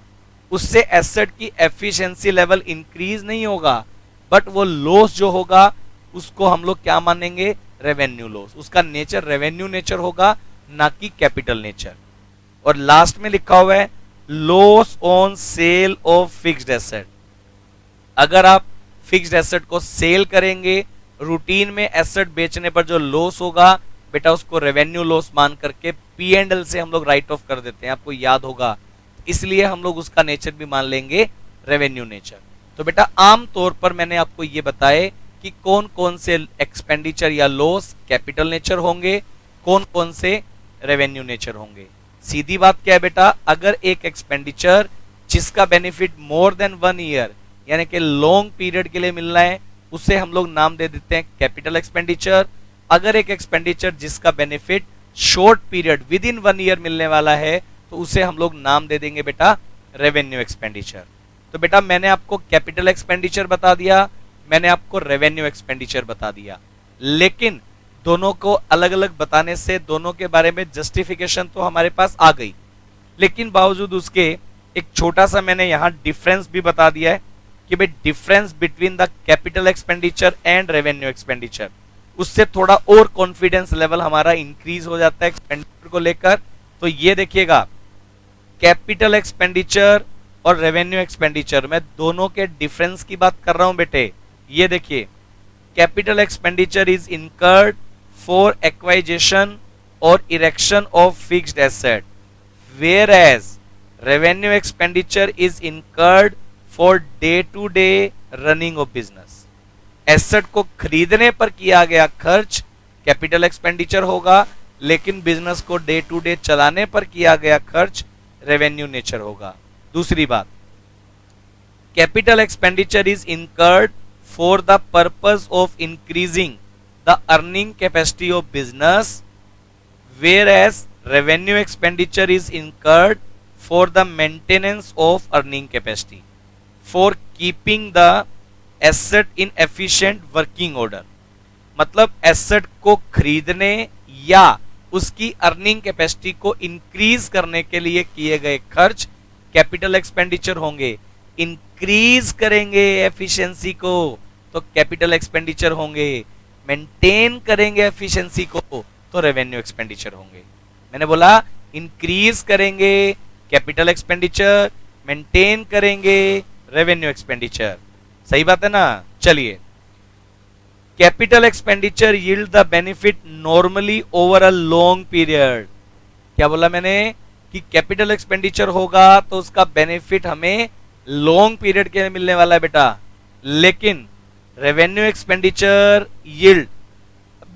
उससे एसेट की एफिशिएंसी लेवल इंक्रीज नहीं होगा, बट वो लॉस जो होगा उसको हम लोग क्या मानेंगे, रेवेन्यू लॉस। उसका नेचर रेवेन्यू नेचर होगा, ना कि कैपिटल नेचर। और लास्ट में लिखा हुआ है loss on sale of fixed asset. अगर आप फिक्स्ड एसेट को सेल करेंगे, रूटीन में एसेट बेचने पर जो लॉस होगा बेटा उसको रेवेन्यू लॉस मान करके P&L से हम लोग राइट ऑफ कर देते हैं, आपको याद होगा। इसलिए हम लोग उसका नेचर भी मान लेंगे रेवेन्यू नेचर। तो बेटा आम तौर पर मैंने आपको ये बताए कि कौन कौन से एक्सपेंडिचर या लॉस कैपिटल नेचर होंगे, कौन कौन से रेवेन्यू नेचर होंगे। सीधी बात क्या है बेटा, अगर एक एक्सपेंडिचर जिसका बेनिफिट मोर देन 1 ईयर यानी कि लॉन्ग पीरियड के लिए मिलना है, उसे हम लोग नाम दे देते हैं कैपिटल एक्सपेंडिचर। अगर एक एक्सपेंडिचर जिसका benefit short period with in 1 year मिलने वाला है, तो उसे हम लोग नाम दे देंगे बेटा रेवेन्यू एक्सपेंडिचर। तो बेटा मैंने आपको कैपिटल एक्सपेंडिचर बता दिया, मैंने आपको रेवेन्यू एक्सपेंडिचर बता दिया, लेकिन दोनों को अलग अलग बताने से दोनों के बारे में जस्टिफिकेशन तो हमारे पास आ गई, लेकिन बावजूद उसके एक छोटा सा मैंने यहां डिफरेंस भी बता दिया है कि भाई difference between the capital expenditure and revenue expenditure, उससे थोड़ा और कॉन्फिडेंस लेवल हमारा इंक्रीज हो जाता है एक्सपेंडिचर को लेकर। तो ये देखिएगा, कैपिटल एक्सपेंडिचर और रेवेन्यू एक्सपेंडिचर में दोनों के डिफरेंस की बात कर रहा हूं बेटे। ये देखिए, capital expenditure is incurred for acquisition or erection of fixed asset, whereas revenue expenditure is incurred for day to day running of business. Asset को खरीदने पर किया गया खर्च कैपिटल एक्सपेंडिचर होगा, लेकिन बिजनेस को डे टू डे चलाने पर किया गया खर्च रेवेन्यू नेचर होगा। दूसरी बात, capital expenditure is incurred for the purpose of increasing the earning capacity of business, whereas revenue expenditure is incurred for the maintenance of earning capacity, for keeping the asset in efficient working order. मतलब asset को खरीदने या उसकी earning capacity को increase करने के लिए किए गए खर्च कैपिटल एक्सपेंडिचर होंगे। इंक्रीज करेंगे एफिशिएंसी को तो कैपिटल एक्सपेंडिचर होंगे, मेंटेन करेंगे एफिशिएंसी को तो रेवेन्यू एक्सपेंडिचर होंगे। मैंने बोला इंक्रीज करेंगे कैपिटल एक्सपेंडिचर, मेंटेन करेंगे रेवेन्यू एक्सपेंडिचर। सही बात है ना। चलिए, capital expenditure yield the benefit normally over a long period. क्या बोला मैंने कि कैपिटल एक्सपेंडिचर होगा तो उसका बेनिफिट हमें लॉन्ग पीरियड के लिए मिलने वाला है बेटा, लेकिन revenue expenditure yield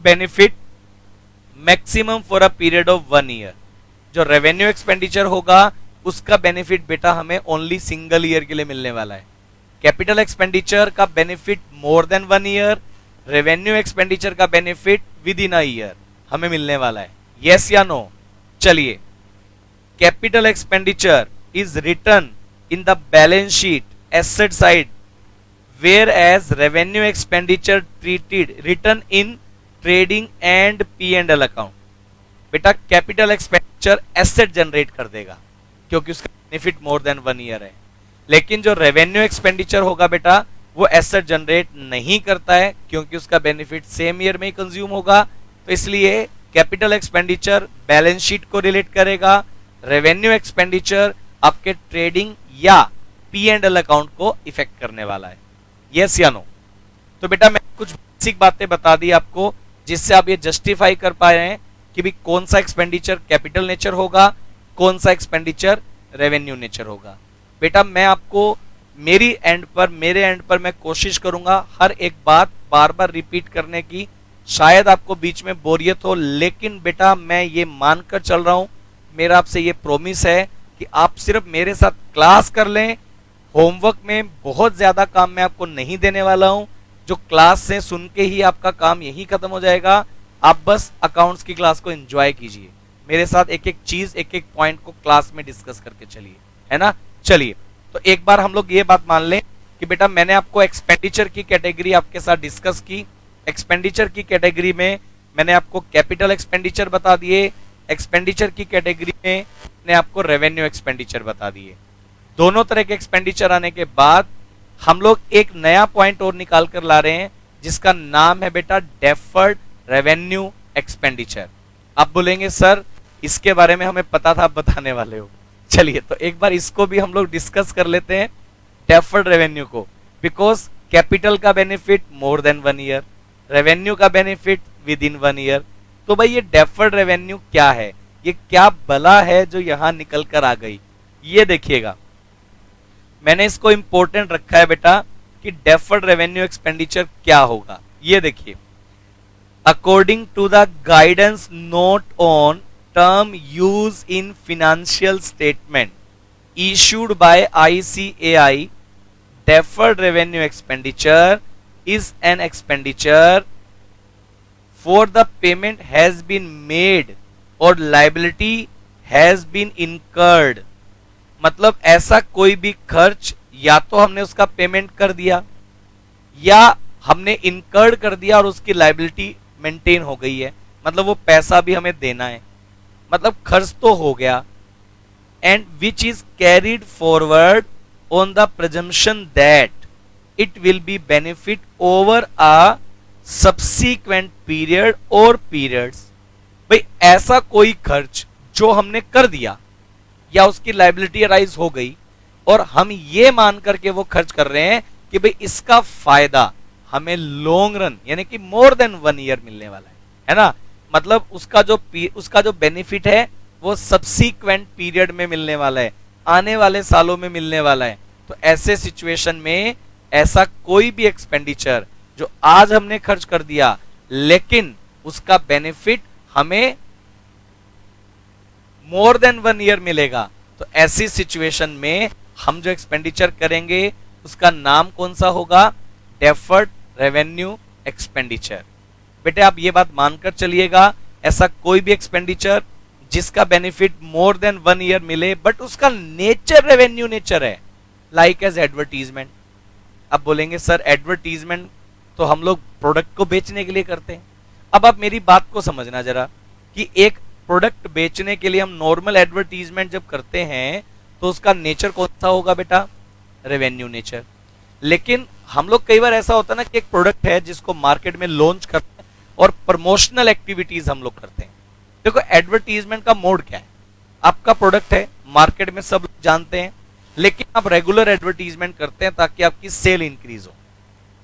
benefit maximum for a period of 1 year. जो रेवेन्यू एक्सपेंडिचर होगा उसका बेनिफिट बेटा हमें ओनली सिंगल ईयर के लिए मिलने वाला है। कैपिटल एक्सपेंडिचर का benefit more than 1 year, revenue expenditure का benefit within a year हमें मिलने वाला है। यस या नो। चलिए, capital expenditure is written in the balance sheet asset side, whereas revenue expenditure treated written in trading and P&L account. बेटा capital expenditure asset generate कर देगा क्योंकि उसका बेनिफिट मोर देन 1 ईयर है, लेकिन जो रेवेन्यू एक्सपेंडिचर होगा बेटा वो एसेट जनरेट नहीं करता है क्योंकि उसका बेनिफिट सेम ईयर में ही कंज्यूम होगा। तो इसलिए कैपिटल एक्सपेंडिचर बैलेंस शीट को रिलेट करेगा, रेवेन्यू एक्सपेंडिचर आपके ट्रेडिंग या P&L अकाउंट को इफेक्ट करने वाला है। यस या नो। तो बेटा मैं कुछ बेसिक बातें बता दी आपको जिससे आप ये जस्टिफाई कर पा रहे हैं कि भी कौन सा एक्सपेंडिचर कैपिटल नेचर होगा, कौन सा एक्सपेंडिचर रेवेन्यू नेचर होगा। बेटा मैं आपको मेरे एंड पर मैं कोशिश करूंगा हर एक बात बार बार रिपीट करने की। शायद आपको बीच में बोरियत हो, लेकिन बेटा मैं ये मानकर चल रहा हूं, मेरा आपसे ये प्रॉमिस है कि आप सिर्फ मेरे साथ क्लास कर लें। होमवर्क में बहुत ज्यादा काम मैं आपको नहीं देने वाला हूं, जो क्लास से सुन के ही आपका काम यही खत्म हो जाएगा। आप बस अकाउंट्स की क्लास को एंजॉय कीजिए, मेरे साथ एक एक चीज एक एक पॉइंट को क्लास में डिस्कस करके चलिए, है ना। चलिए, तो एक बार हम लोग ये बात मान लें कि बेटा मैंने आपको एक्सपेंडिचर की कैटेगरी आपके साथ डिस्कस की। एक्सपेंडिचर की कैटेगरी में मैंने आपको कैपिटल एक्सपेंडिचर बता दिए, एक्सपेंडिचर की कैटेगरी में मैंने आपको रेवेन्यू एक्सपेंडिचर बता दिए। दोनों तरह के एक्सपेंडिचर आने के बाद हम लोग एक नया पॉइंट और निकाल कर ला रहे हैं जिसका नाम है बेटा डेफर्ड रेवेन्यू एक्सपेंडिचर। आप बोलेंगे सर इसके बारे में हमें पता था, आप बताने वाले हो। चलिए तो एक बार इसको भी हम लोग डिस्कस कर लेते हैं, डेफर्ड रेवेन्यू को। बिकॉज कैपिटल का benefit more than 1 year, revenue का बेनिफिट विद इन 1 ईयर। तो भाई ये डेफर्ड रेवेन्यू क्या है, ये क्या बला है जो यहां निकल कर आ गई। ये देखिएगा, मैंने इसको इंपॉर्टेंट रखा है बेटा कि डेफर्ड रेवेन्यू एक्सपेंडिचर क्या होगा। ये देखिए, according to the guidance note on term use in financial statement issued by ICAI, deferred revenue expenditure is an expenditure for the payment has been made or liability has been incurred। मतलब ऐसा कोई भी खर्च या तो हमने उसका payment कर दिया या हमने इनकर्ड कर दिया और उसकी लाइबिलिटी मेंटेन हो गई है, मतलब वो पैसा भी हमें देना है, मतलब खर्च तो हो गया। And which is carried forward on the presumption that it will be benefit over a subsequent period or periods। भाई ऐसा कोई खर्च जो हमने कर दिया या उसकी लाइबिलिटी अराइज हो गई और हम ये मान करके वो खर्च कर रहे हैं कि भाई इसका फायदा हमें लॉन्ग रन यानी कि मोर देन 1 ईयर मिलने वाला है ना, मतलब उसका जो बेनिफिट है वो सब्सीक्वेंट पीरियड में मिलने वाला है, आने वाले सालों में मिलने वाला है। तो ऐसे सिचुएशन में ऐसा कोई भी एक्सपेंडिचर जो आज हमने खर्च कर दिया लेकिन उसका बेनिफिट हमें मोर देन 1 ईयर मिलेगा, तो ऐसी सिचुएशन में हम जो एक्सपेंडिचर करेंगे उसका नाम कौन सा होगा, डेफर्ड रेवेन्यू एक्सपेंडिचर। बेटे आप ये बात मानकर चलिएगा, ऐसा कोई भी एक्सपेंडिचर जिसका बेनिफिट मोर देन 1 ईयर मिले बट उसका नेचर रेवेन्यू नेचर है, लाइक एज एडवर्टीजमेंट। अब बोलेंगे सर एडवर्टीजमेंट तो हम लोग प्रोडक्ट को बेचने के लिए करते हैं। अब आप मेरी बात को समझना जरा कि एक प्रोडक्ट बेचने के लिए हम नॉर्मल एडवर्टीजमेंट जब करते हैं तो उसका नेचर कौन सा होगा बेटा, रेवेन्यू नेचर। लेकिन हम लोग कई बार ऐसा होता है ना कि एक प्रोडक्ट है जिसको मार्केट में लॉन्च करते हैं और प्रमोशनल एक्टिविटीज हम लोग करते हैं। देखो एडवर्टीजमेंट का मोड क्या है, आपका प्रोडक्ट है मार्केट में सब लोग जानते हैं लेकिन आप रेगुलर एडवर्टीजमेंट करते हैं ताकि आपकी सेल इंक्रीज हो।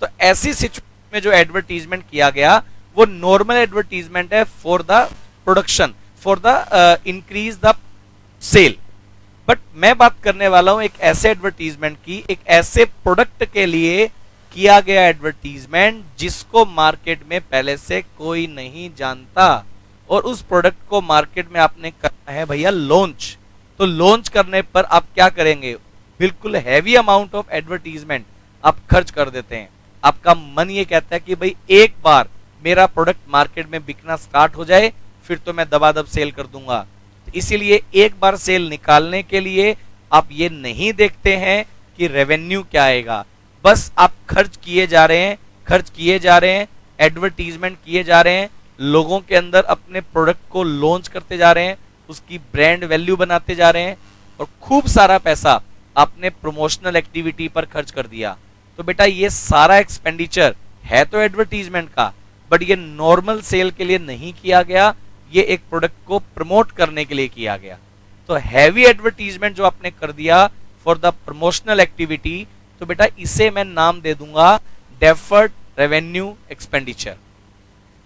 तो ऐसी सिचुएशन में जो एडवर्टीजमेंट किया गया वो नॉर्मल एडवर्टीजमेंट है for the production, for the increase the sale. But मैं बात करने वाला हूं एक ऐसे एडवर्टीजमेंट की, एक ऐसे प्रोडक्ट के लिए किया गया एडवर्टीजमेंट जिसको मार्केट में पहले से कोई नहीं जानता और उस प्रोडक्ट को मार्केट में आपने करना है भैया लॉन्च। तो लॉन्च करने पर आप क्या करेंगे, बिल्कुल हैवी अमाउंट ऑफ एडवर्टीजमेंट आप खर्च कर देते हैं। आपका मन ये कहता है कि भाई एक बार मेरा प्रोडक्ट मार्केट में बिकना स्टार्ट हो जाए फिर तो मैं दबादब सेल कर दूंगा। तो इसीलिए एक बार सेल निकालने के लिए आप ये नहीं देखते हैं कि रेवेन्यू क्या आएगा, बस आप खर्च किए जा रहे हैं, खर्च किए जा रहे हैं, एडवर्टीजमेंट किए जा रहे हैं, लोगों के अंदर अपने प्रोडक्ट को लॉन्च करते जा रहे हैं, उसकी ब्रांड वैल्यू बनाते जा रहे हैं और खूब सारा पैसा आपने प्रमोशनल एक्टिविटी पर खर्च कर दिया। तो बेटा ये सारा एक्सपेंडिचर है तो एडवर्टीजमेंट का, बट ये नॉर्मल सेल के लिए नहीं किया गया, ये एक प्रोडक्ट को प्रमोट करने के लिए किया गया। तो हैवी एडवर्टीजमेंट जो आपने कर दिया फॉर द प्रमोशनल एक्टिविटी, तो बेटा इसे मैं नाम दे दूंगा डेफर्ड रेवेन्यू एक्सपेंडिचर।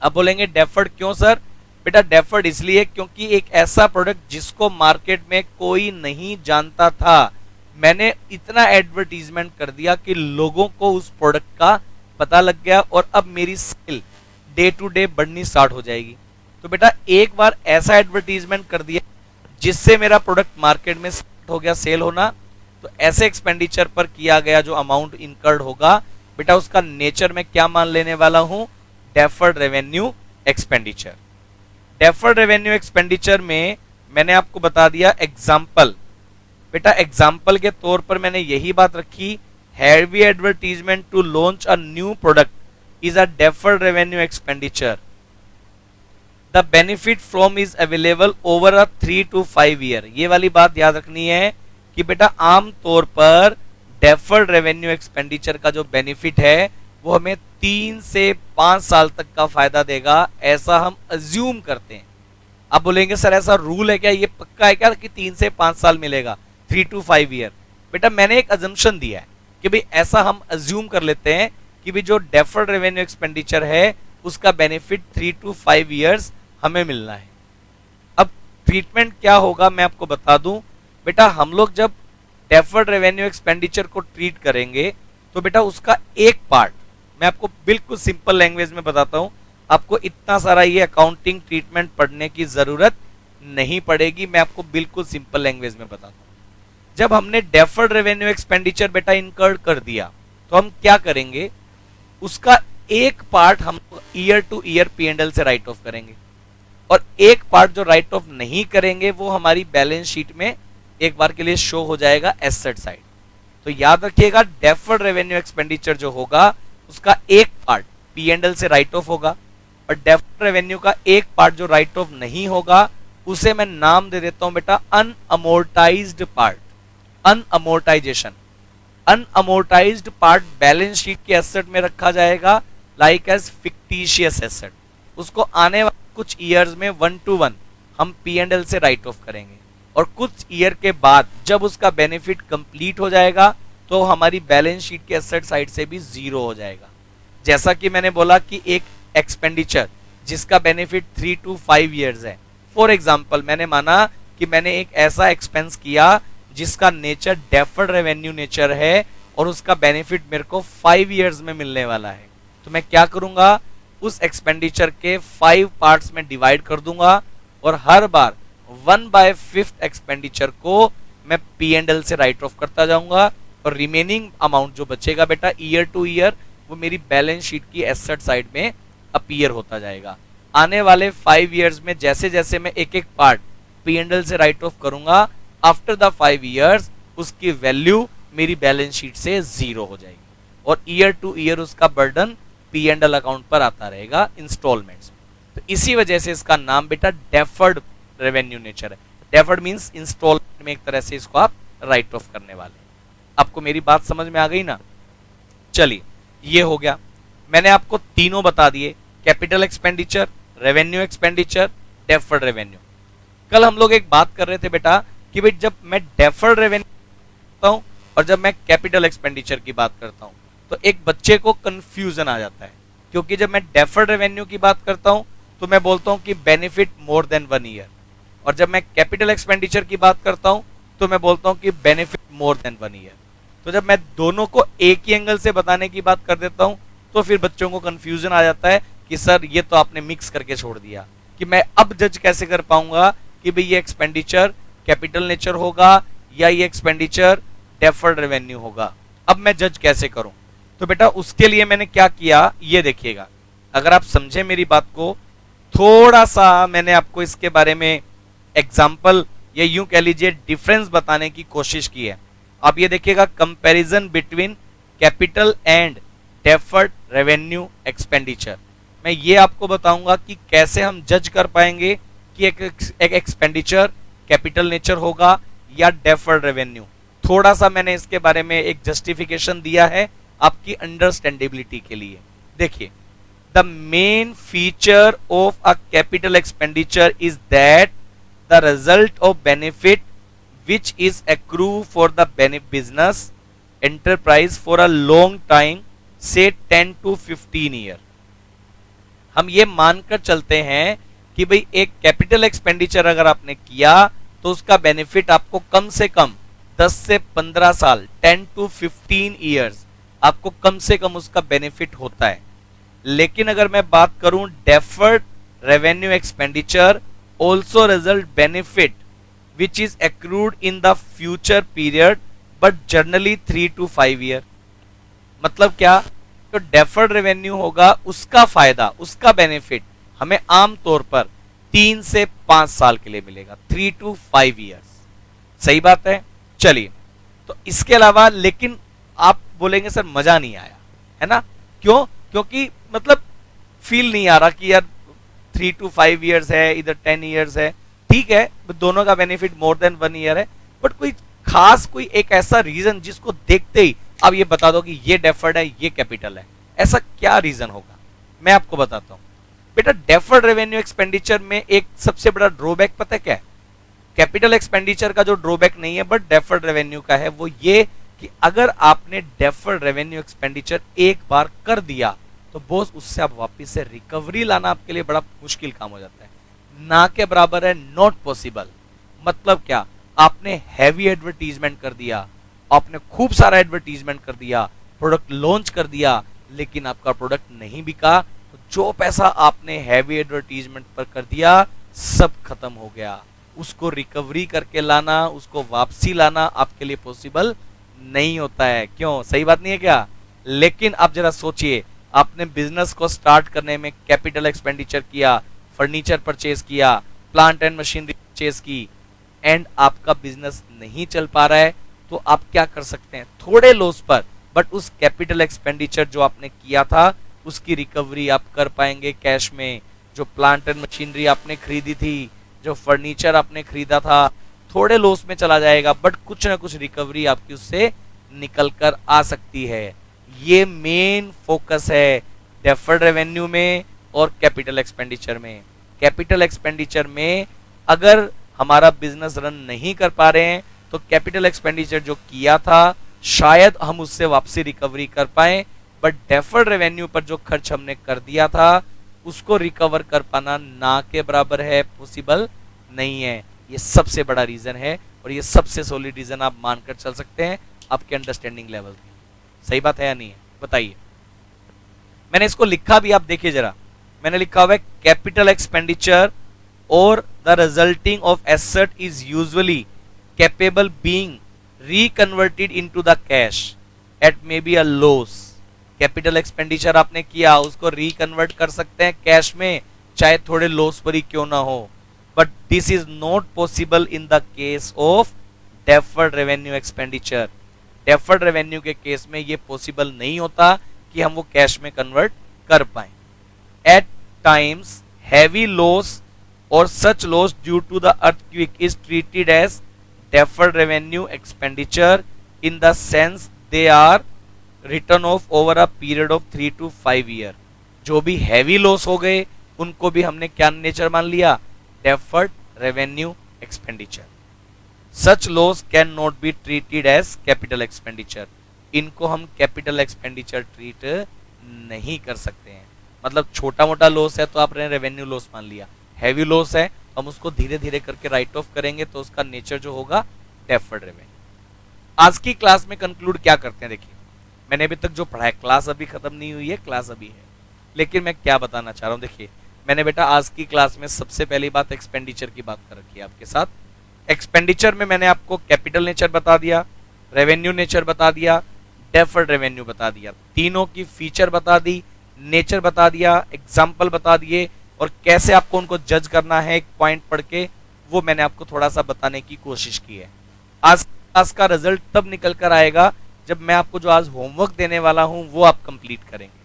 अब बोलेंगे डेफर्ड क्यों सर, बेटा डेफर्ड इसलिए क्योंकि एक ऐसा प्रोडक्ट जिसको मार्केट में कोई नहीं जानता था, मैंने इतना एडवर्टीजमेंट कर दिया कि लोगों को उस प्रोडक्ट का पता लग गया और अब मेरी सेल डे टू डे बढ़नी स्टार्ट हो जाएगी। तो बेटा एक बार ऐसा एडवर्टीजमेंट कर दिया जिससे मेरा प्रोडक्ट मार्केट में स्टार्ट हो गया सेल होना, तो ऐसे एक्सपेंडिचर पर किया गया जो अमाउंट इनकर्ड होगा बेटा उसका नेचर में क्या मान लेने वाला हूं, deferred revenue expenditure. Deferred revenue expenditure में मैंने आपको बता दिया एग्जाम्पल, बेटा एग्जाम्पल के तौर पर मैंने यही बात रखी, heavy advertisement to launch a new product is a deferred revenue expenditure. The benefit from is available over a 3 to 5 year. ये वाली बात याद रखनी है कि बेटा आम तौर पर डेफर्ड रेवेन्यू एक्सपेंडिचर का जो बेनिफिट है वो हमें 3 से 5 साल तक का फायदा देगा, ऐसा हम अज्यूम करते हैं। आप बोलेंगे सर ऐसा रूल है क्या, ये पक्का है क्या कि 3 से 5 साल मिलेगा, 3 to 5 ईयर? बेटा मैंने एक अजम्पशन दिया है कि भाई ऐसा हम अज्यूम कर लेते हैं कि भाई जो डेफर्ड रेवेन्यू एक्सपेंडिचर है उसका बेनिफिट 3 to 5 ईयर्स हमें मिलना है। अब ट्रीटमेंट क्या होगा मैं आपको बता दूं। बेटा हम लोग जब डेफर्ड रेवेन्यू एक्सपेंडिचर को ट्रीट करेंगे तो बेटा उसका एक पार्ट, मैं आपको बिल्कुल सिंपल लैंग्वेज में बताता हूं, आपको इतना सारा ये अकाउंटिंग ट्रीटमेंट पढ़ने की जरूरत नहीं पड़ेगी, मैं आपको बिल्कुल सिंपल लैंग्वेज में बताता हूं। जब हमने डेफर्ड रेवेन्यू एक्सपेंडिचर बेटा इनकर्ड कर दिया तो हम क्या करेंगे, उसका एक पार्ट हम ईयर टू ईयर P&L से राइट ऑफ करेंगे और एक पार्ट जो राइट ऑफ नहीं करेंगे वो हमारी बैलेंस शीट में एक बार के लिए शो हो जाएगा एसेट साइड। तो याद रखिएगा डेफर्ड रेवेन्यू एक्सपेंडिचर जो होगा उसका एक पार्ट P&L से राइट ऑफ होगा और डेफर्ड रेवेन्यू का एक पार्ट जो राइट ऑफ नहीं होगा उसे मैं नाम दे देता हूं बेटा अनअमोर्टाइज्ड पार्ट, अनअमोर्टाइजेशन। अनअमोर्टाइज्ड पार्ट बैलेंस शीट के एसेट में रखा जाएगा लाइक एज फिक्टिशियस एसेट। उसको आने वाले कुछ ईयर्स में 1 to 1 हम P&L से राइट ऑफ करेंगे और कुछ ईयर के बाद जब उसका बेनिफिट कंप्लीट हो जाएगा तो हमारी बैलेंस शीट के एसेट साइड से भी जीरो हो जाएगा। जैसा कि मैंने बोला कि एक एक्सपेंडिचर जिसका बेनिफिट 3 to 5 ईयर्स है, फॉर एग्जाम्पल मैंने माना कि मैंने एक ऐसा एक्सपेंस किया जिसका नेचर डेफर्ड रेवेन्यू नेचर है और उसका बेनिफिट मेरे को 5 ईयर्स में मिलने वाला है, तो मैं क्या करूंगा, उस एक्सपेंडिचर के 5 पार्ट्स में डिवाइड कर दूंगा और हर बार 1/5 एक्सपेंडिचर को मैं P&L से राइट ऑफ करता जाऊंगा और रिमेनिंग अमाउंट जो बचेगा बेटा ईयर टू ईयर वो मेरी बैलेंस शीट की एसेट साइड में अपीयर होता जाएगा। आने वाले 5 ईयर्स में जैसे जैसे मैं एक एक पार्ट P&L से राइट ऑफ करूंगा, आफ्टर द 5 ईयर्स उसकी वैल्यू मेरी बैलेंस शीट से जीरो हो जाएगी और ईयर टू ईयर उसका बर्डन P&L अकाउंट पर आता रहेगा इंस्टॉलमेंट्स। तो इसी वजह से इसका नाम बेटा डेफर्ड रेवेन्यू नेचर है। डेफर्ड मींस इंस्टॉलमेंट में एक तरह से इसको आप राइट ऑफ करने वाले। आपको मेरी बात समझ में आ गई ना? चलिए ये हो गया, मैंने आपको तीनों बता दिए, capital expenditure, revenue expenditure, deferred revenue. कल हम लोग एक बात कर रहे थे बेटा कि भाई जब मैं डेफर्ड रेवेन्यू करता हूं और जब मैं कैपिटल एक्सपेंडिचर की बात करता हूं तो एक बच्चे को कंफ्यूजन आ जाता है, क्योंकि जब मैं डेफर्ड रेवेन्यू की बात करता हूं तो मैं बोलता हूं कि बेनिफिट मोर देन 1 ईयर और जब मैं कैपिटल एक्सपेंडिचर की बात करता हूं तो मैं बोलता हूं कि बेनिफिट मोर देन 1 ईयर। तो जब मैं दोनों को एक ही एंगल से बताने की बात कर देता हूं तो फिर बच्चों को कंफ्यूजन आ जाता है कि सर ये तो आपने मिक्स करके छोड़ दिया, कि मैं अब जज कैसे कर पाऊंगा कि भाई ये एक्सपेंडिचर कैपिटल नेचर होगा या ये एक्सपेंडिचर डेफर्ड रेवेन्यू होगा, अब मैं जज कैसे करूं? तो बेटा उसके लिए मैंने क्या किया ये देखिएगा, अगर आप समझे मेरी बात को, थोड़ा सा मैंने आपको इसके बारे में एग्जाम्पल या यूं कह लीजिए डिफरेंस बताने की कोशिश की है। आप ये देखिएगा comparison between capital and deferred revenue expenditure. मैं ये आपको बताऊंगा कि कैसे हम जज कर पाएंगे कि एक एक्सपेंडिचर कैपिटल नेचर होगा या डेफर्ड रेवेन्यू। थोड़ा सा मैंने इसके बारे में एक जस्टिफिकेशन दिया है आपकी अंडरस्टैंडेबिलिटी के लिए। देखिए, the main feature of a capital expenditure is that the result of benefit which is accrue for the business enterprise for a long time, say 10 to 15 year। हम ये मानकर चलते हैं कि भाई एक कैपिटल एक्सपेंडिचर अगर आपने किया तो उसका बेनिफिट आपको कम से कम 10 से 15 साल 10 to 15 years आपको कम से कम उसका बेनिफिट होता है। लेकिन अगर मैं बात करूं deferred revenue expenditure also result benefit which is accrued in the future period but generally 3 to 5 year। मतलब क्या, तो डेफर्ड रेवेन्यू होगा उसका फायदा उसका बेनिफिट हमें आम तौर पर 3 से 5 साल के लिए मिलेगा, 3 to 5 years। सही बात है। चलिए, तो इसके अलावा लेकिन आप बोलेंगे सर मजा नहीं आया, है ना? क्यों? क्योंकि मतलब फील नहीं आ रहा कि यार 3 to 5 years है, इधर 10 years है, ठीक है, दोनों का बेनिफिट मोर देन 1 year है, बट कोई खास कोई एक ऐसा रीजन जिसको देखते ही आप ये बता दो कि ये डेफर्ड है, ये कैपिटल है, ऐसा क्या रीजन होगा? मैं आपको बताता हूं बेटा। डेफर्ड रेवेन्यू एक्सपेंडिचर में एक सबसे बड़ा ड्रॉबैक पता है क्या है? कैपिटल एक्सपेंडिचर का जो ड्रॉबैक नहीं है बट डेफर्ड रेवेन्यू का है, वो ये कि अगर आपने डेफर्ड रेवेन्यू एक्सपेंडिचर एक बार कर दिया तो बॉस उससे आप वापस से रिकवरी लाना आपके लिए बड़ा मुश्किल काम हो जाता है। ना के बराबर है नॉट पॉसिबल। मतलब क्या? आपने हैवी एडवर्टीजमेंट कर दिया, आपने खूब सारा एडवर्टीजमेंट कर दिया, प्रोडक्ट लॉन्च कर दिया, लेकिन आपका प्रोडक्ट नहीं बिका, तो जो पैसा आपने हैवी एडवर्टीजमेंट पर कर दिया सब खत्म हो गया। उसको रिकवरी करके लाना, उसको वापसी लाना आपके लिए पॉसिबल नहीं होता है। क्यों? सही बात नहीं है क्या? लेकिन आप जरा सोचिए, आपने बिजनेस को स्टार्ट करने में कैपिटल एक्सपेंडिचर किया, फर्नीचर परचेज किया, प्लांट एंड मशीनरी परचेज की, एंड आपका बिजनेस नहीं चल पा रहा है, तो आप क्या कर सकते हैं? थोड़े लॉस पर, बट उस कैपिटल एक्सपेंडिचर जो आपने किया था उसकी रिकवरी आप कर पाएंगे कैश में। जो प्लांट एंड मशीनरी आपने खरीदी थी, जो फर्नीचर आपने खरीदा था, थोड़े लॉस में चला जाएगा, बट कुछ ना कुछ रिकवरी आपकी उससे निकल कर आ सकती है। ये मेन फोकस है डेफर्ड रेवेन्यू में और कैपिटल एक्सपेंडिचर में। कैपिटल एक्सपेंडिचर में अगर हमारा बिजनेस रन नहीं कर पा रहे हैं तो कैपिटल एक्सपेंडिचर जो किया था शायद हम उससे वापसी रिकवरी कर पाए, बट डेफर्ड रेवेन्यू पर जो खर्च हमने कर दिया था उसको रिकवर कर पाना ना के बराबर है, पॉसिबल नहीं है। ये सबसे बड़ा रीजन है और ये सबसे सॉलिड रीजन आप मानकर चल सकते हैं आपके अंडरस्टैंडिंग लेवल की। सही बात है या नहीं है? बताइए। मैंने इसको लिखा भी, आप देखिए जरा, मैंने लिखा हुआ है capital expenditure or the resulting of asset is usually capable being reconverted into the cash at may be a loss. Capital expenditure आपने किया, उसको रिकन्वर्ट कर सकते हैं कैश में, चाहे थोड़े लॉस पर ही क्यों ना हो, but this is not possible in the case of deferred revenue expenditure. Deferred revenue के केस में ये पॉसिबल नहीं होता कि हम वो कैश में कन्वर्ट कर पाए। Eight times heavy loss or such loss due to the earthquake is treated as deferred revenue expenditure in the sense they are written off over a period of 3 to 5 year। जो भी heavy loss हो गए उनको भी हमने क्या nature मान लिया? Deferred revenue expenditure. Such loss can not be treated as capital expenditure. इनको हम कैपिटल एक्सपेंडिचर ट्रीट नहीं कर सकते हैं। मतलब छोटा मोटा लॉस है तो आपने रेवेन्यू लॉस मान लिया, हैवी लॉस है हम उसको धीरे धीरे करके राइट ऑफ करेंगे तो उसका नेचर जो होगा डेफर्ड रेवेन्यू। आज की क्लास में कंक्लूड क्या करते हैं? देखिए, मैंने अभी तक जो पढ़ा है, क्लास अभी खत्म नहीं हुई है, क्लास अभी है, लेकिन मैं क्या बताना चाह रहा हूं। देखिए, मैंने बेटा आज की क्लास में सबसे पहली बात एक्सपेंडिचर की बात कर रखी है आपके साथ। एक्सपेंडिचर में मैंने आपको कैपिटल नेचर बता दिया, रेवेन्यू नेचर बता दिया, डेफर्ड रेवेन्यू बता दिया, तीनों की फीचर बता दी, नेचर बता दिया, एग्जाम्पल बता दिए, और कैसे आपको उनको जज करना है एक पॉइंट पढ़ के, वो मैंने आपको थोड़ा सा बताने की कोशिश की है। आज क्लास का रिजल्ट तब निकल कर आएगा जब मैं आपको जो आज होमवर्क देने वाला हूं वो आप कंप्लीट करेंगे।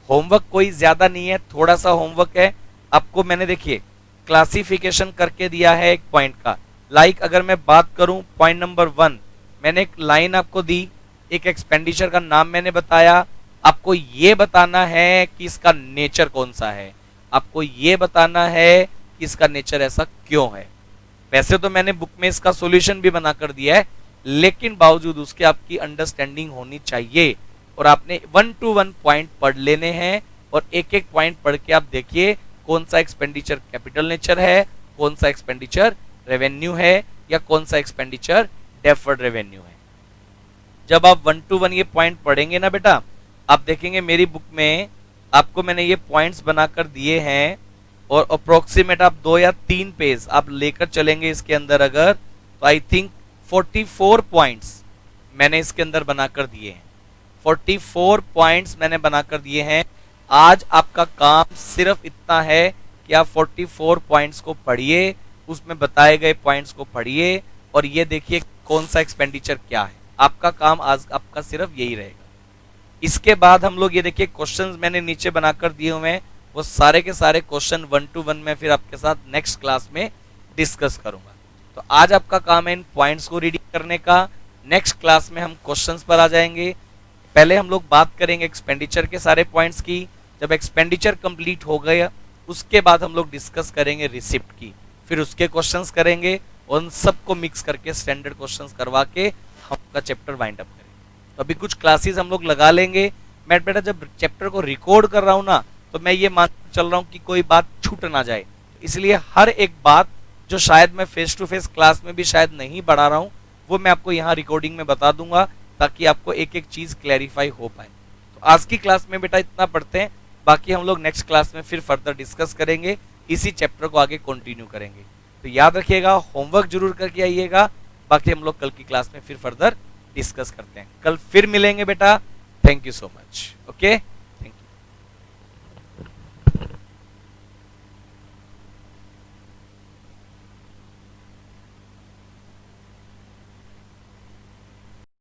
होमवर्क कोई ज्यादा नहीं है, थोड़ा सा होमवर्क है आपको। मैंने देखिए क्लासिफिकेशन करके दिया है एक पॉइंट का। लाइक अगर मैं बात करूं पॉइंट नंबर 1, मैंने एक लाइन आपको दी, एक एक्सपेंडिचर का नाम मैंने बताया, आपको ये बताना है कि इसका नेचर कौन सा है, आपको ये बताना है कि इसका नेचर ऐसा क्यों है। वैसे तो मैंने बुक में इसका सॉल्यूशन भी बना कर दिया है, लेकिन बावजूद उसके आपकी अंडरस्टैंडिंग होनी चाहिए और आपने 1 to 1 पॉइंट पढ़ लेने हैं और एक एक पॉइंट पढ़ के आप देखिए कौन सा एक्सपेंडिचर कैपिटल नेचर है, कौन सा एक्सपेंडिचर रेवेन्यू है, या कौन सा एक्सपेंडिचर डेफर्ड रेवेन्यू है। जब आप 1 to 1 ये पॉइंट पढ़ेंगे ना बेटा, आप देखेंगे मेरी बुक में आपको मैंने ये पॉइंट्स बनाकर दिए हैं और अप्रोक्सीमेट आप 2 या 3 पेज आप लेकर चलेंगे इसके अंदर अगर, तो आई थिंक 44 पॉइंट्स मैंने इसके अंदर बनाकर दिए हैं। 44 पॉइंट्स मैंने बनाकर दिए हैं। आज आपका काम सिर्फ इतना है कि आप 44 पॉइंट्स को पढ़िए, उसमें बताए गए पॉइंट्स को पढ़िए और ये देखिए कौन सा एक्सपेंडिचर क्या है। आपका काम आज आपका सिर्फ यही रहेगा। इसके बाद हम लोग ये देखिए क्वेश्चंस मैंने नीचे बनाकर दिए हुए हैं, वो सारे के सारे क्वेश्चन 1 to 1 में फिर आपके साथ नेक्स्ट क्लास में डिस्कस करूंगा। तो आज आपका काम है इन पॉइंट्स को रीडिंग करने का। नेक्स्ट क्लास में हम क्वेश्चंस पर आ जाएंगे। पहले हम लोग बात करेंगे एक्सपेंडिचर के सारे पॉइंट्स की। जब एक्सपेंडिचर कंप्लीट हो गया उसके बाद हम लोग डिस्कस करेंगे रिसिप्ट की, फिर उसके क्वेश्चंस करेंगे और उन सबको मिक्स करके स्टैंडर्ड क्वेश्चंस करवा के हम आपका चैप्टर वाइंड अप करेंगे। तो अभी कुछ क्लासेस हम लोग लगा लेंगे। मैं बेटा जब चैप्टर को रिकॉर्ड कर रहा हूँ ना, तो मैं ये मान चल रहा हूँ कि कोई बात छूट ना जाए, इसलिए हर एक बात जो शायद मैं फेस टू फेस क्लास में भी शायद नहीं बढ़ा रहा हूँ वो मैं आपको यहाँ रिकॉर्डिंग में बता दूंगा, ताकि आपको एक एक चीज क्लैरिफाई हो पाए। तो आज की क्लास में बेटा इतना पढ़ते हैं, बाकी हम लोग नेक्स्ट क्लास में फिर फर्दर डिस्कस करेंगे, इसी चैप्टर को आगे कंटिन्यू करेंगे। तो याद रखिएगा, होमवर्क जरूर करके आइएगा। बाकी हम लोग कल की क्लास में फिर फर्दर डिस्कस करते हैं। कल फिर मिलेंगे बेटा। Thank you so much. Okay.